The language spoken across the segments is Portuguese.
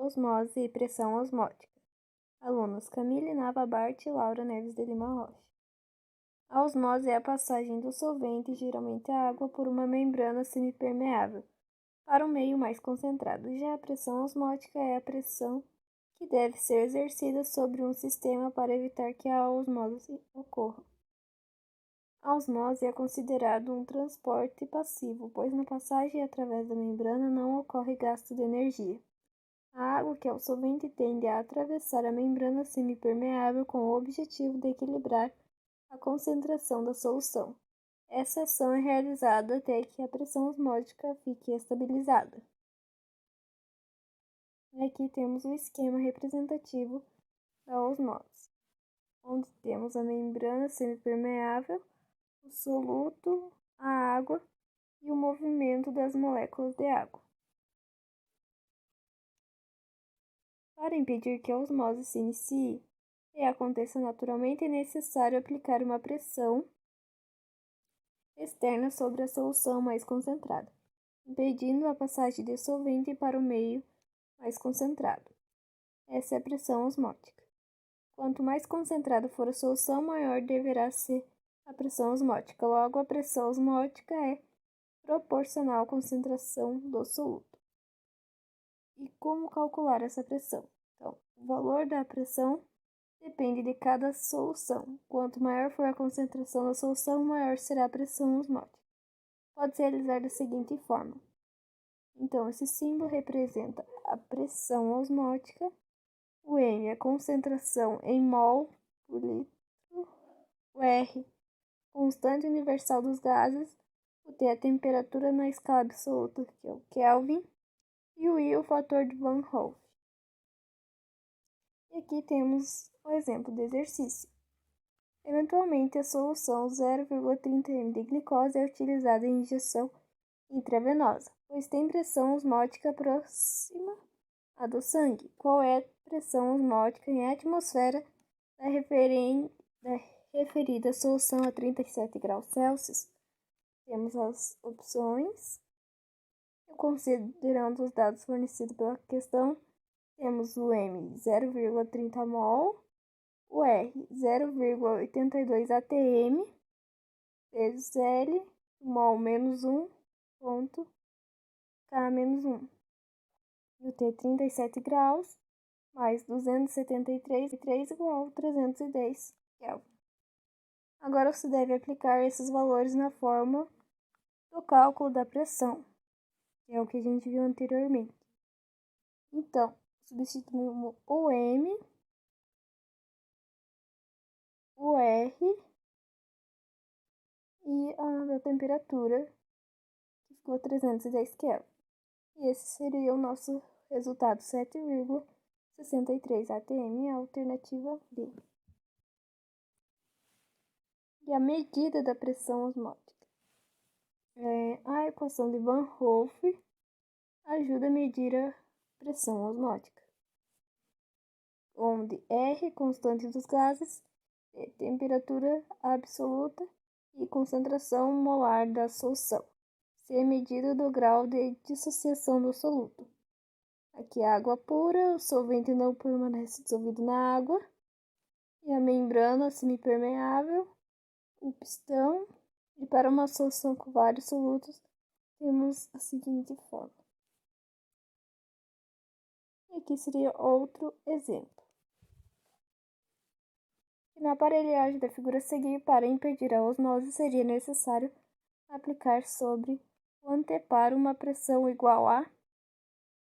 osmose e pressão osmótica. Alunos Camille Nava Bart e Laura Neves de Lima Rocha. A osmose é a passagem do solvente, geralmente a água, por uma membrana semipermeável para um meio mais concentrado. Já a pressão osmótica é a pressão que deve ser exercida sobre um sistema para evitar que a osmose ocorra. A osmose é considerado um transporte passivo, pois na passagem através da membrana não ocorre gasto de energia. A água, que é o solvente, tende a atravessar a membrana semipermeável com o objetivo de equilibrar a concentração da solução. Essa ação é realizada até que a pressão osmótica fique estabilizada. E aqui temos o esquema representativo da osmose, onde temos a membrana semipermeável, o soluto, a água e o movimento das moléculas de água. Para impedir que a osmose se inicie e aconteça naturalmente, é necessário aplicar uma pressão externa sobre a solução mais concentrada, impedindo a passagem de solvente para o meio mais concentrado. Essa é a pressão osmótica. Quanto mais concentrada for a solução, maior deverá ser a pressão osmótica. Logo, a pressão osmótica é proporcional à concentração do soluto. E como calcular essa pressão? Então, o valor da pressão depende de cada solução. Quanto maior for a concentração da solução, maior será a pressão osmótica. Pode-se realizar da seguinte forma. Então, esse símbolo representa a pressão osmótica, o M é a concentração em mol por litro, o R, constante universal dos gases, o T é a temperatura na escala absoluta, que é o Kelvin, e o I o fator de Van Hoff. E aqui temos o exemplo de exercício. Eventualmente, a solução 0,30 ml de glicose é utilizada em injeção intravenosa, pois tem pressão osmótica próxima à do sangue. Qual é a pressão osmótica em atmosfera da referida solução a 37 graus Celsius? Temos as opções. Considerando os dados fornecidos pela questão, temos o M 0,30 mol, o R 0,82 atm, vezes L, mol menos 1, ponto, K menos 1. E o T 37 graus, mais 273 igual a 310 Kelvin. Agora você deve aplicar esses valores na fórmula do cálculo da pressão, que é o que a gente viu anteriormente. Então, substituímos o M, o R e a da temperatura, que ficou 310 Kelvin. E esse seria o nosso resultado, 7,63 atm, a alternativa B. E a medida da pressão osmótica. A equação de Van Hoff ajuda a medir a pressão osmótica, onde R, constante dos gases, é temperatura absoluta e concentração molar da solução. C é medida do grau de dissociação do soluto. Aqui é água pura, o solvente não permanece dissolvido na água, e a membrana semipermeável, o pistão, e para uma solução com vários solutos, temos a seguinte forma. E aqui seria outro exemplo. E na aparelhagem da figura a seguir, para impedir a osmose, seria necessário aplicar sobre o anteparo uma pressão igual a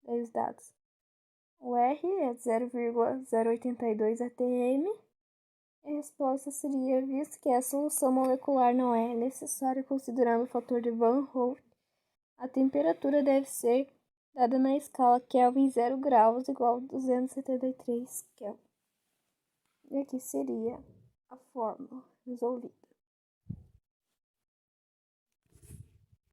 os dados. O R é 0,082 atm. A resposta seria, visto que a solução molecular não é necessária considerando o fator de Van Hoff, a temperatura deve ser dada na escala Kelvin 0 graus igual a 273 Kelvin. E aqui seria a fórmula resolvida.